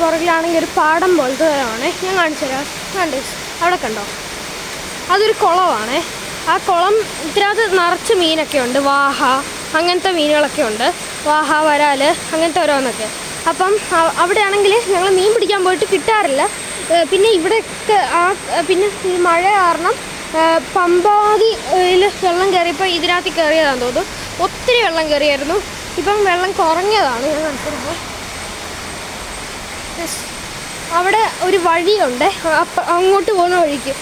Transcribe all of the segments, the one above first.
പുറകിലാണെങ്കിൽ ഒരു പാടം പോലത്തെ തരമാണേ. ഞാൻ കാണിച്ചു തരാം. കണ്ടേ, അവിടെ കണ്ടോ, അതൊരു കുളമാണേ. ആ കുളം ഇതിനകത്ത് നിറച്ച് മീനൊക്കെ ഉണ്ട്. വാഹ അങ്ങനത്തെ മീനുകളൊക്കെ ഉണ്ട്. വാഹ, വരാൽ, അങ്ങനത്തെ ഓരോന്നൊക്കെ. അപ്പം അവിടെ ആണെങ്കിൽ ഞങ്ങൾ മീൻ പിടിക്കാൻ പോയിട്ട് കിട്ടാറില്ല. പിന്നെ ഇവിടെയൊക്കെ പിന്നെ ഈ മഴ കാരണം പമ്പാതിയിൽ വെള്ളം കയറിയപ്പോൾ ഇതിനകത്ത് കയറിയതാണെന്ന് തോന്നുന്നു. ഒത്തിരി വെള്ളം കയറിയായിരുന്നു. ഇപ്പം വെള്ളം കുറഞ്ഞതാണ്. ഞാൻ കാണിച്ചിരുന്നത് അവിടെ ഒരു വഴിയുണ്ട്, അങ്ങോട്ട് പോകുന്ന വഴിക്ക്.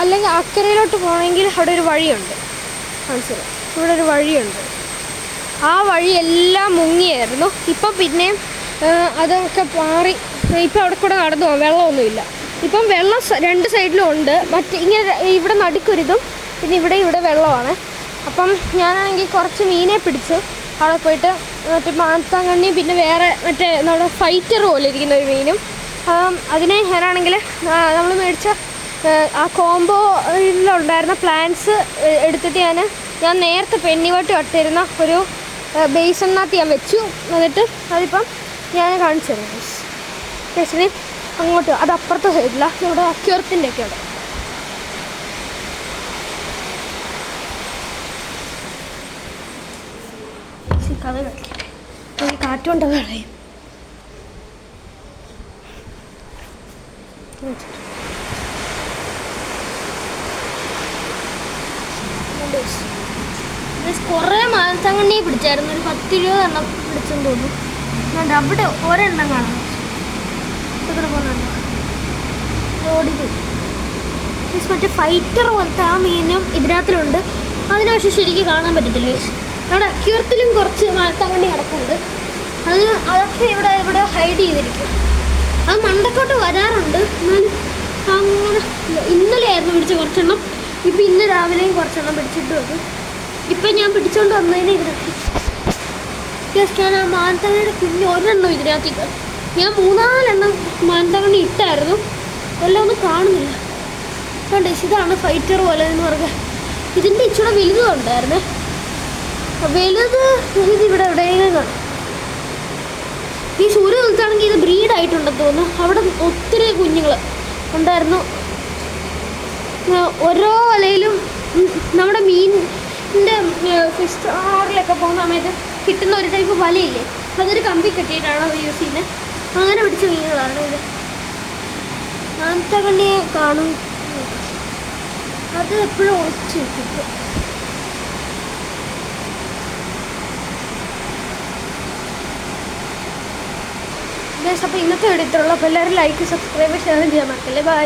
അല്ലെങ്കിൽ അക്കരയിലോട്ട് പോകണമെങ്കിൽ അവിടെ ഒരു വഴിയുണ്ട്. മനസ്സിലായി, ഇവിടെ ഒരു വഴിയുണ്ട്. ആ വഴിയെല്ലാം മുങ്ങിയായിരുന്നു. ഇപ്പം പിന്നെയും അതൊക്കെ മാറി. ഇപ്പം അവിടെ കൂടെ നടന്നു പോകാം, വെള്ളമൊന്നുമില്ല. ഇപ്പം വെള്ളം രണ്ട് സൈഡിലും ഉണ്ട്. ഇങ്ങനെ ഇവിടെ നടുക്കൊരിതും പിന്നെ ഇവിടെ വെള്ളമാണ്. അപ്പം ഞാനാണെങ്കിൽ കുറച്ച് മീനെ പിടിച്ചു അവിടെ പോയിട്ട്. മറ്റേ മാത്താങ്കണ്ണി, പിന്നെ വേറെ നമ്മുടെ ഫൈറ്റർ പോലെ ഇരിക്കുന്ന ഒരു മീനും. അതിനെ ഞാനാണെങ്കിൽ നമ്മൾ മേടിച്ച ആ കോംബോയിലുണ്ടായിരുന്ന പ്ലാന്റ്സ് എടുത്തിട്ട് ഞാൻ നേരത്തെ പെണ്ണിവട്ട് ഇട്ടിരുന്ന ഒരു ബേസിനകത്ത് ഞാൻ വെച്ചു. എന്നിട്ട് അതിപ്പം ഞാൻ കാണിച്ചു തരാം. ബേസിന് അങ്ങോട്ട്, അത് അപ്പുറത്തെ സൈഡില്ല, നമ്മുടെ അക്യൂർത്തിൻ്റെ ഒക്കെ അവിടെ. കഥ കളിക്കട്ടെ, കാറ്റുകൊണ്ട് കളയും. കുറേ മാനത്തങ്ങണ്ണി പിടിച്ചായിരുന്നു. ഒരു 10-20 എണ്ണം പിടിച്ചെന്ന് തോന്നുന്നു. അവിടെ ഒരെണ്ണം കാണാം. ഇവിടെ പോകുന്നുണ്ടോ, ഓടിപ്പോയി. മറ്റേ ഫൈറ്റർ പോലത്തെ ആ മീനും ഇതിനകത്തിലുണ്ട്. അതിനെ പക്ഷെ ശരിക്കും കാണാൻ പറ്റത്തില്ല. അവിടെ അക്യൂർത്തിലും കുറച്ച് മാനത്തങ്ങണ്ണി കിടക്കുന്നുണ്ട്. അതൊക്കെ ഇവിടെ ഹൈഡ് ചെയ്തിരിക്കും. അത് മണ്ടക്കോട്ട് വരാറുണ്ട്. എന്നാലും അങ്ങനെ ഇന്നലെ ആയിരുന്നു പിടിച്ച കുറച്ചെണ്ണം. ഇപ്പം ഇന്ന് രാവിലെയും കുറച്ചെണ്ണം പിടിച്ചിട്ട് വന്നു. ഇപ്പം ഞാൻ പിടിച്ചുകൊണ്ട് വന്നതിന് ഇതിനകത്ത് ഞാൻ ആ മാനത്തങ്ങണിയുടെ കുഞ്ഞ് ഒരെണ്ണം ഇതിനകത്തേക്ക് ഞാൻ 3-4 എണ്ണം മാനത്തങ്ങണ്ണി ഇട്ടായിരുന്നു. എല്ലാം ഒന്നും കാണുന്നില്ല. കണ്ടേ, ഇതാണ് ഫൈറ്റർ പോലെ എന്ന് പറഞ്ഞാൽ. ഇതിൻ്റെ ഇച്ചിരി വലുതും ഉണ്ടായിരുന്നേ. വലുത് ഇതിവിടെ എവിടെയെങ്കിലും കാണും. ഈ സൂര്യ നിൽക്കുകയാണെങ്കിൽ ഇത് ബ്രീഡായിട്ടുണ്ടെന്ന് തോന്നുന്നു. അവിടെ ഒത്തിരി കുഞ്ഞുങ്ങൾ ഉണ്ടായിരുന്നു. ഓരോ വലയിലും നമ്മുടെ മീനിൻ്റെ ഫിഷ് ആറിലൊക്കെ പോകുന്ന സമയത്ത് കിട്ടുന്ന ഒരു ടൈപ്പ് വലയില്ലേ, അതൊരു കമ്പി കെട്ടിയിട്ടാണ് അത് യൂസ് ചെയ്യുന്നത്. അങ്ങനെ പിടിച്ച മീനുകളാണ് ഇത്. മാനത്തങ്ങണ്ണിയെ കാണും, അത് എപ്പോഴും ഒളിച്ച് വെക്കും. അപ്പോൾ ഇന്നത്തെ വീഡിയോ ഇത്രയുള്ളൂ. അപ്പോൾ എല്ലാവരും ലൈക്ക്, സബ്സ്ക്രൈബ്, ഷെയർ ചെയ്യാൻ മറക്കല്ലേ. ബൈ.